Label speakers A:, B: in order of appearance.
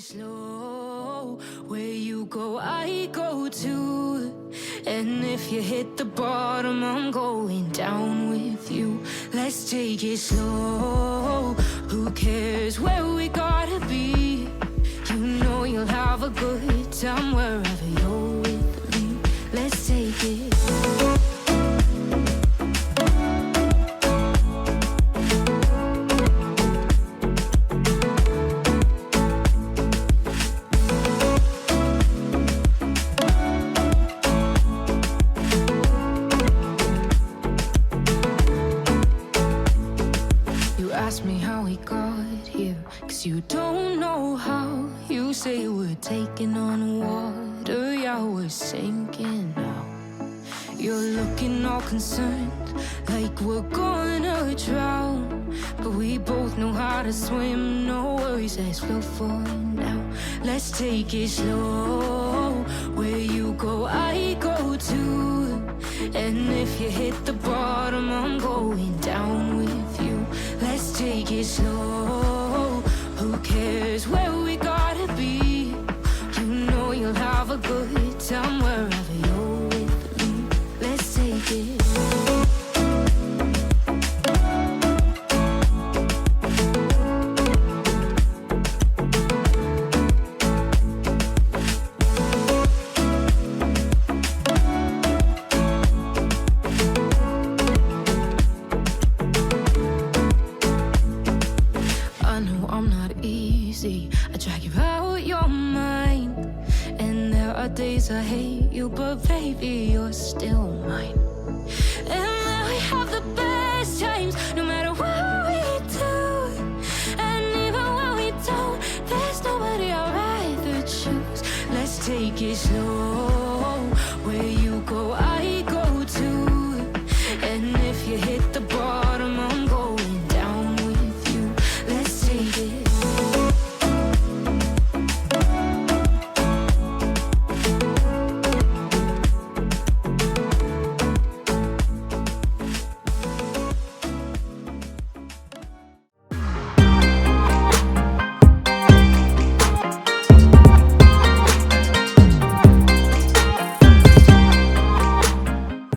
A: it slow. Where you go, I go too. And if you hit the bottom, I'm going down with you. Let's take it slow. Who cares where we gotta be? You know you'll have a good time wherever you're with me. Let's take it. Ask me how we got here, 'cause you don't know how. You say we're taking on water, yeah, we're sinking now. You're looking all concerned, like we're gonna drown. But we both know how to swim, no worries, let's float for now. Let's take it slow. Where you go, I go too. And if you hit the bottom, I'm going down with you. Let's take it slow. Who cares where we gotta be? You know you'll have a good time wherever you're with me. Let's take it. I drag you out your mind, and there are days I hate you, but baby, you're still mine. And now we have the best times, no matter what we do. And even when we don't, there's nobody I'd rather choose. Let's take it slow.